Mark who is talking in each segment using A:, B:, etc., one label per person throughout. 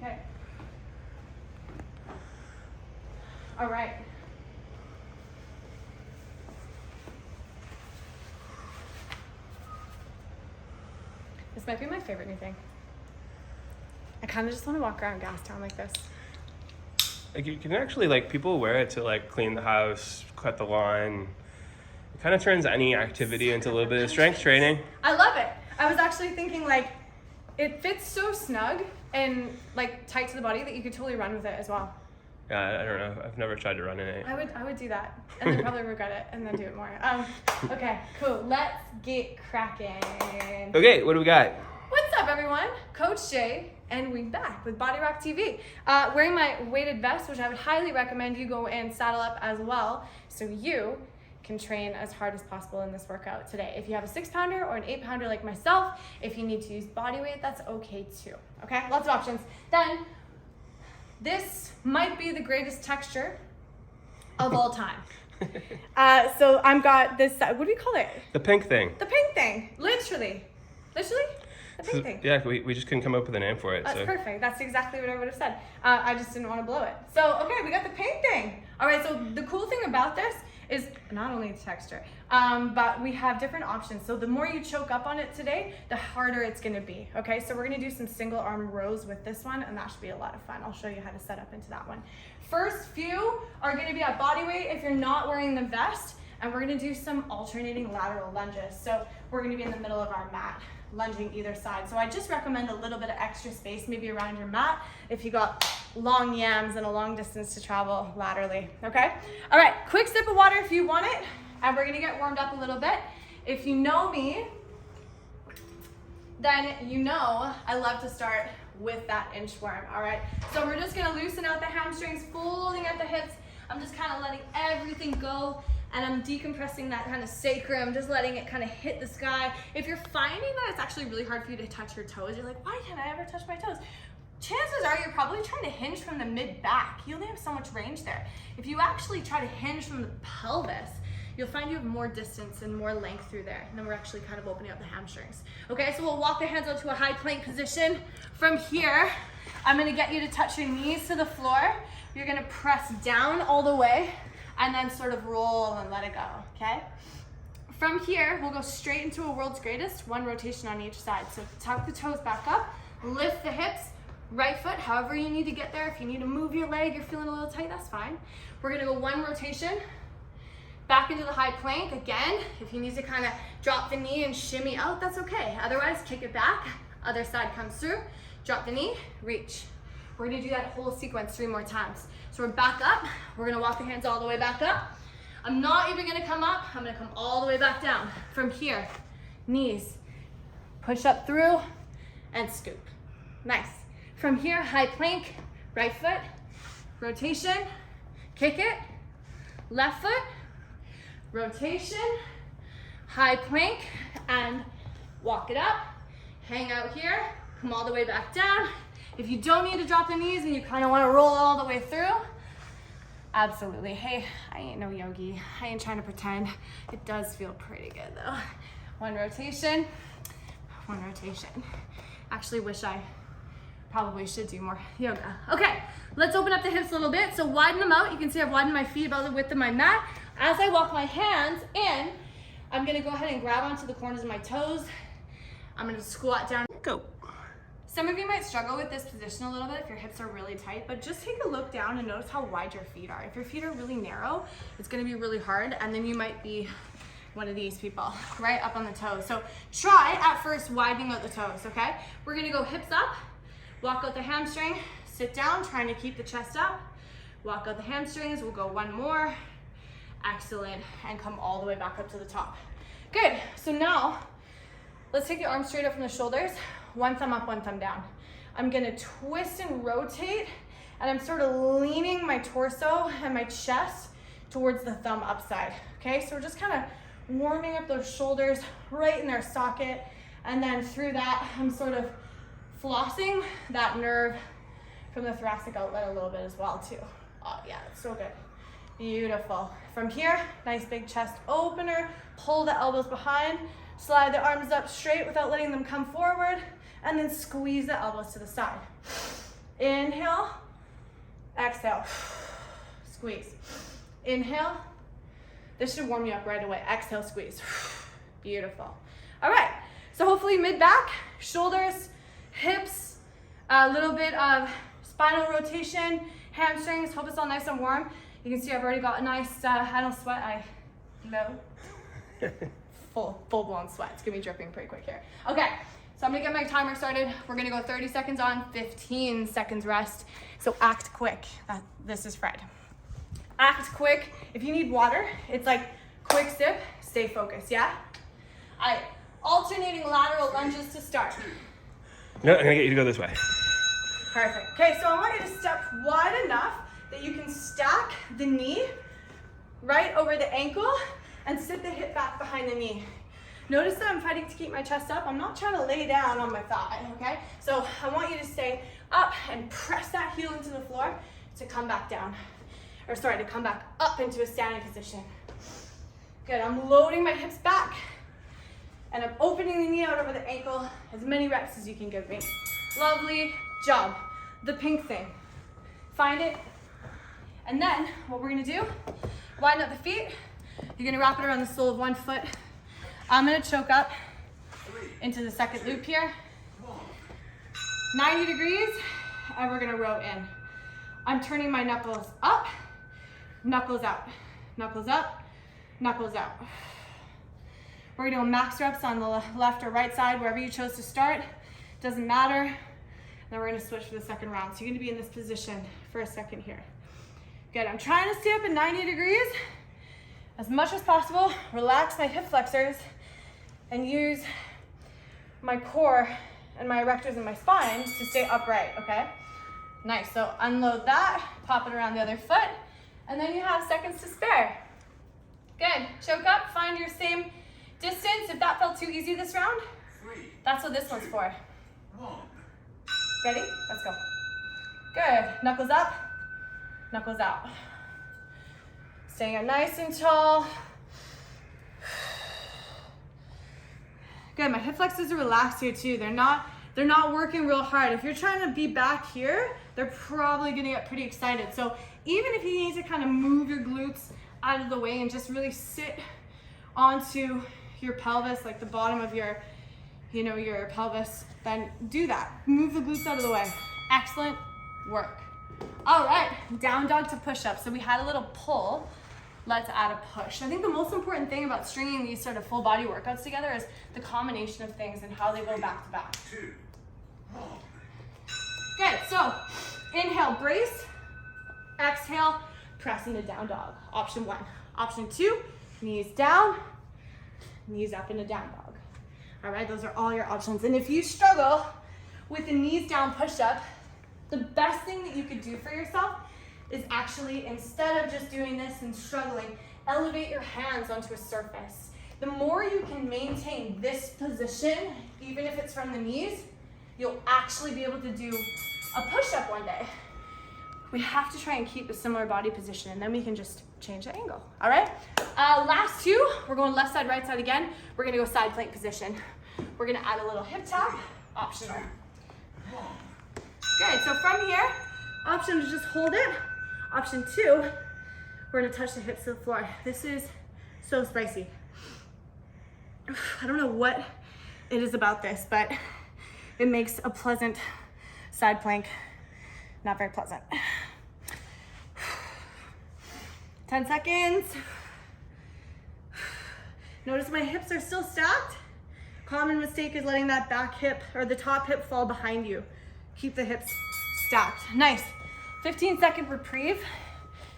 A: Okay. All right. This might be my favorite new thing. I kind of just want to walk around Gastown like this.
B: Like you can actually, like, people wear it to like clean the house, cut the lawn. It kind of turns any activity into a little bit of strength training.
A: I love it. I was actually thinking, like, it fits so snug and like tight to the body that you could totally run with it as well.
B: Yeah, I don't know. I've never tried to run in it.
A: I would do that and then probably regret it and then do it more. Okay, cool. Let's get cracking.
B: Okay, what do we got?
A: What's up, everyone? Coach Jay, and we're back with BodyRock TV. Wearing my weighted vest, which I would highly recommend you go and saddle up as well, so you can train as hard as possible in this workout today. If you have a 6-pounder or an 8-pounder like myself, if you need to use body weight, that's okay too. Okay, lots of options. Then, this might be the greatest texture of all time. So I've got this, what do we call it?
B: The pink thing.
A: The pink thing, literally. Literally? The pink thing.
B: Yeah, we just couldn't come up with a name for it.
A: That's perfect. That's exactly what I would have said. I just didn't want to blow it. So, okay, we got the pink thing. All right, so the cool thing about this is not only the texture, but we have different options. So the more you choke up on it today, the harder it's gonna be, okay? So we're gonna do some single arm rows with this one, and that should be a lot of fun. I'll show you how to set up into that one. First few are gonna be at body weight if you're not wearing the vest, and we're gonna do some alternating lateral lunges. So we're gonna be in the middle of our mat, lunging either side. So I just recommend a little bit of extra space, maybe around your mat, if you got long yams and a long distance to travel laterally, okay? All right, quick sip of water if you want it, and we're gonna get warmed up a little bit. If you know me, then you know I love to start with that inchworm, all right? So we're just gonna loosen out the hamstrings, folding at the hips. I'm just kind of letting everything go, and I'm decompressing that kind of sacrum, just letting it kind of hit the sky. If you're finding that it's actually really hard for you to touch your toes, you're like, why can't I ever touch my toes? Chances are you're probably trying to hinge from the mid-back. You only have so much range there. If you actually try to hinge from the pelvis, you'll find you have more distance and more length through there. And then we're actually kind of opening up the hamstrings. Okay, so we'll walk the hands out to a high plank position. From here, I'm gonna get you to touch your knees to the floor. You're gonna press down all the way and then sort of roll and let it go, okay? From here, we'll go straight into a world's greatest, one rotation on each side. So tuck the toes back up, lift the hips, right foot, however you need to get there. If you need to move your leg, you're feeling a little tight, that's fine. We're gonna go one rotation, back into the high plank. Again, if you need to kind of drop the knee and shimmy out, that's okay. Otherwise, kick it back, other side comes through, drop the knee, reach. We're gonna do that whole sequence 3 more times. So we're back up, we're gonna walk the hands all the way back up. I'm not even gonna come up, I'm gonna come all the way back down. From here, knees, push up through, and scoop. Nice. From here, high plank, right foot, rotation, kick it, left foot, rotation, high plank, and walk it up, hang out here, come all the way back down. If you don't need to drop the knees and you kind of want to roll all the way through, absolutely. Hey, I ain't no yogi. I ain't trying to pretend. It does feel pretty good though. One rotation, one rotation. Actually wish I probably should do more yoga. Okay, let's open up the hips a little bit. So widen them out. You can see I've widened my feet about the width of my mat. As I walk my hands in, I'm gonna go ahead and grab onto the corners of my toes. I'm gonna squat down.
B: Go.
A: Some of you might struggle with this position a little bit if your hips are really tight, but just take a look down and notice how wide your feet are. If your feet are really narrow, it's gonna be really hard, and then you might be one of these people, right up on the toes. So try at first widening out the toes, okay? We're gonna go hips up, walk out the hamstring, sit down, trying to keep the chest up, walk out the hamstrings, we'll go one more, excellent, and come all the way back up to the top. Good, so now, let's take the arms straight up from the shoulders, one thumb up, one thumb down. I'm gonna twist and rotate, and I'm sort of leaning my torso and my chest towards the thumb upside, okay? So we're just kind of warming up those shoulders right in their socket, and then through that, I'm sort of flossing that nerve from the thoracic outlet a little bit as well too. Oh yeah, that's so good. Beautiful. From here, nice big chest opener, pull the elbows behind, slide the arms up straight without letting them come forward, and then squeeze the elbows to the side. Inhale, exhale, squeeze. Inhale. This should warm you up right away. Exhale, squeeze. Beautiful. All right, so hopefully mid-back, shoulders, hips, a little bit of spinal rotation, hamstrings. Hope it's all nice and warm. You can see I've already got a nice, I don't sweat, I glow. Full-blown sweat. It's gonna be dripping pretty quick here. Okay, so I'm gonna get my timer started. We're gonna go 30 seconds on, 15 seconds rest. So act quick. This is Fred. Act quick. If you need water, it's like quick sip, stay focused, yeah? All right, alternating lateral lunges to start.
B: No, I'm gonna get you to go this way.
A: Perfect. Okay, so I want you to step wide enough that you can stack the knee right over the ankle and sit the hip back behind the knee. Notice that I'm fighting to keep my chest up. I'm not trying to lay down on my thigh, okay? So I want you to stay up and press that heel into the floor to come back down. Or sorry, to come back up into a standing position. Good, I'm loading my hips back and I'm opening the knee out over the ankle, as many reps as you can give me. Lovely job. The pink thing. Find it. And then what we're gonna do, widen up the feet. You're gonna wrap it around the sole of one foot. I'm gonna choke up into the second loop here. 90 degrees, and we're gonna row in. I'm turning my knuckles up, knuckles out, knuckles up, knuckles out. We're gonna do max reps on the left or right side, wherever you chose to start. Doesn't matter. Then we're gonna switch for the second round. So you're gonna be in this position for a second here. Good, I'm trying to stay up at 90 degrees as much as possible. Relax my hip flexors and use my core and my erectors and my spine to stay upright, okay? Nice, so unload that, pop it around the other foot, and then you have seconds to spare. Good, choke up, find your same distance. If that felt too easy this round, that's what this one's for. Ready? Let's go. Good, knuckles up, knuckles out. Staying up nice and tall. Good, my hip flexors are relaxed here too. They're not working real hard. If you're trying to be back here, they're probably gonna get pretty excited. So even if you need to kind of move your glutes out of the way and just really sit onto your pelvis, like the bottom of your pelvis, then do that. Move the glutes out of the way. Excellent work. All right, down dog to push up. So we had a little pull. Let's add a push. I think the most important thing about stringing these sort of full body workouts together is the combination of things and how they go back to back. Good, so inhale, brace. Exhale, press into down dog. Option 1. Option 2, knees down, knees up into down dog. All right, those are all your options. And if you struggle with the knees down push-up, the best thing that you could do for yourself is actually, instead of just doing this and struggling, elevate your hands onto a surface. The more you can maintain this position, even if it's from the knees, you'll actually be able to do a push-up one day. We have to try and keep a similar body position, and then we can just change the angle, all right? Last two, we're going left side, right side again. We're gonna go side plank position. We're gonna add a little hip tap, optional. Good, so from here, option to just hold it. Option 2, we're gonna touch the hips to the floor. This is so spicy. I don't know what it is about this, but it makes a pleasant side plank not very pleasant. 10 seconds. Notice my hips are still stacked. Common mistake is letting that back hip or the top hip fall behind you. Keep the hips stacked. Nice. 15-second reprieve.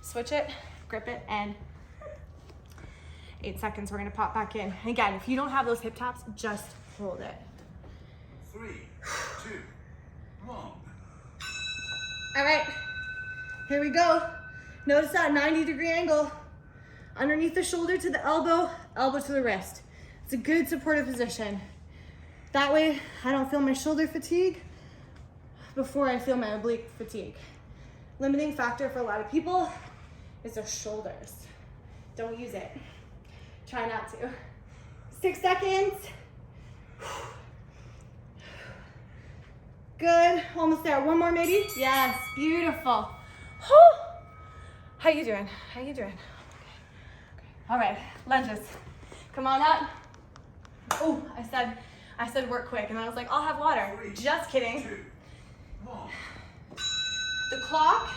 A: Switch it, grip it, and 8 seconds. We're gonna pop back in. And again, if you don't have those hip taps, just hold it.
C: 3, 2, 1.
A: All right, here we go. Notice that 90-degree angle. Underneath the shoulder to the elbow, elbow to the wrist. It's a good supportive position. That way, I don't feel my shoulder fatigue before I feel my oblique fatigue. Limiting factor for a lot of people is their shoulders. Don't use it. Try not to. 6 seconds. Good, almost there. One more maybe? Yes, beautiful. Whew. How you doing? How you doing? Okay. All right, lunges. Come on up. Oh, I said work quick, and I was like, I'll have water.
C: 3,
A: Just kidding.
C: 2, 1.
A: The clock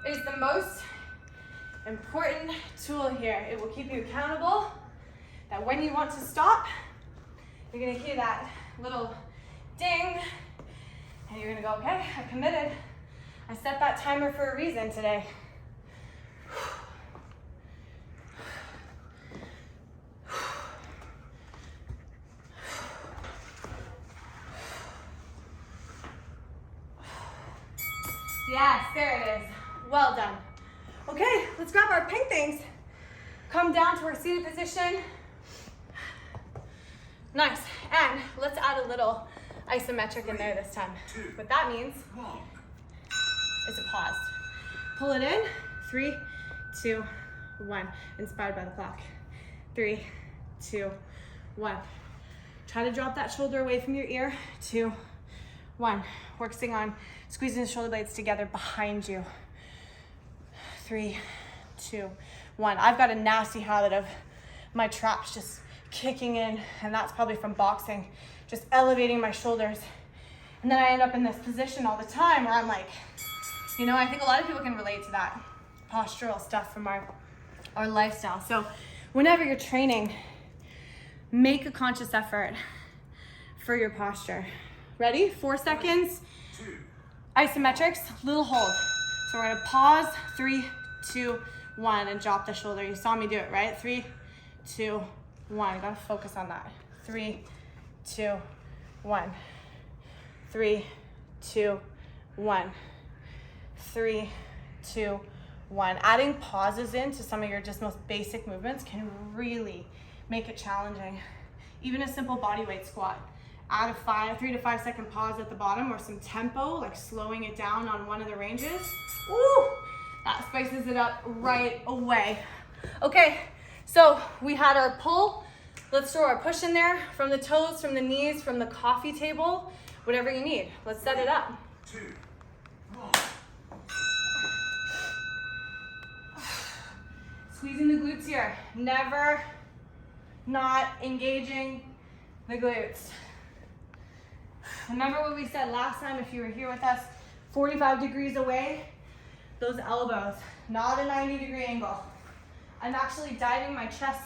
A: is the most important tool here. It will keep you accountable, that when you want to stop, you're gonna hear that little ding, and you're gonna go, okay, I committed. I set that timer for a reason today. Yes, there it is. Well done. Okay, let's grab our pink things. Come down to our seated position. Nice, and let's add a little isometric in there this time. What that means is a pause. Pull it in, 3, 2, 1. Inspired by the clock. 3, 2, 1. Try to drop that shoulder away from your ear. 2, 1. Working on squeezing the shoulder blades together behind you. 3, 2, 1. I've got a nasty habit of my traps just kicking in, and that's probably from boxing, just elevating my shoulders. And then I end up in this position all the time where I'm like, you know, I think a lot of people can relate to that postural stuff from our lifestyle. So whenever you're training, make a conscious effort for your posture. Ready? 4 seconds. Isometrics, little hold. So we're gonna pause, 3, 2, 1, and drop the shoulder. You saw me do it, right? 3, 2, 1. Gotta focus on that. 3, 2, 1. 3, 2, 1. 3, 2, 1. Adding pauses into some of your just most basic movements can really make it challenging. Even a simple body weight squat. Add a 3 to 5 second pause at the bottom, or some tempo, like slowing it down on one of the ranges. Ooh, that spices it up right away. Okay, so we had our pull. Let's throw our push in there from the toes, from the knees, from the coffee table, whatever you need. Let's set it up.
C: 2, 1.
A: Squeezing the glutes here. Never not engaging the glutes. Remember what we said last time, if you were here with us, 45 degrees away, those elbows, not a 90-degree angle. I'm actually diving my chest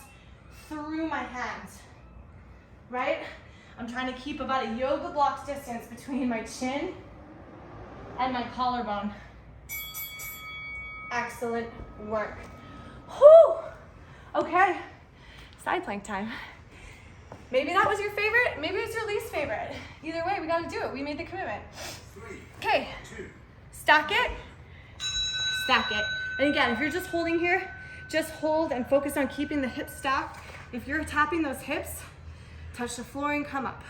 A: through my hands, right? I'm trying to keep about a yoga block distance between my chin and my collarbone. Excellent work. Whew! Okay, side plank time. Maybe that was your favorite, maybe it's your least favorite. Either way, we gotta do it. We made the commitment.
C: 3,
A: Okay,
C: 2.
A: stack it, stack it. And again, if you're just holding here, just hold and focus on keeping the hips stacked. If you're tapping those hips, touch the floor and come up.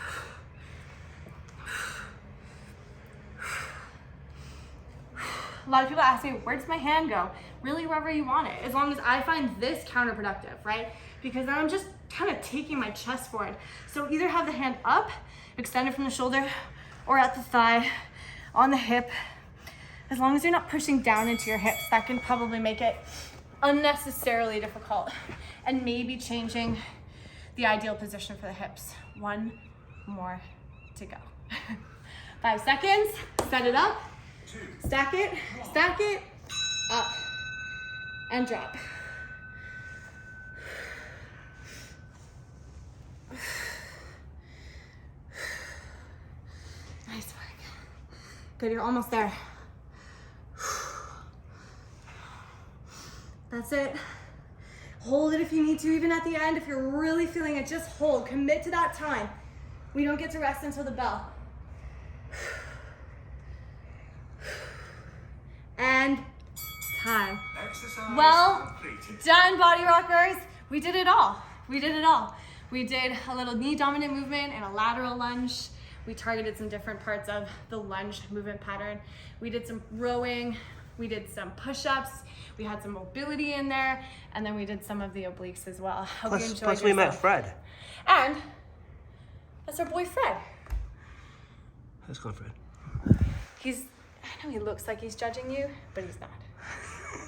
A: A lot of people ask me, where does my hand go? Really, wherever you want it, as long as I find this counterproductive, right? Because then I'm just kind of taking my chest forward. So either have the hand up, extended from the shoulder, or at the thigh, on the hip. As long as you're not pushing down into your hips, that can probably make it unnecessarily difficult. And maybe changing the ideal position for the hips. 1 more to go. 5 seconds, set it up, stack it, up, and drop. Nice work. Good, you're almost there. That's it. Hold it if you need to, even at the end. If you're really feeling it, just hold. Commit to that time. We don't get to rest until the bell. And time.
C: Exercise
A: Well
C: completed.
A: done, body rockers. We did it all. We did it all. We did a little knee dominant movement and a lateral lunge. We targeted some different parts of the lunge movement pattern. We did some rowing. We did some push-ups. We had some mobility in there. And then we did some of the obliques as well. Hope you enjoyed
B: Plus we met
A: yourself.
B: Fred.
A: And that's our boy Fred.
B: Let's go, Fred.
A: I know he looks like he's judging you, but he's not.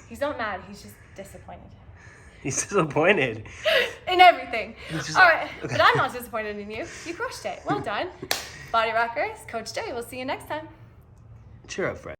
A: He's not mad, he's just disappointed.
B: He's disappointed.
A: In everything.
B: Just,
A: All right,
B: okay.
A: but I'm not disappointed in you. You crushed it. Well done. Body Rockers, Coach Jay. We'll see you next time.
B: Cheer up, Fred.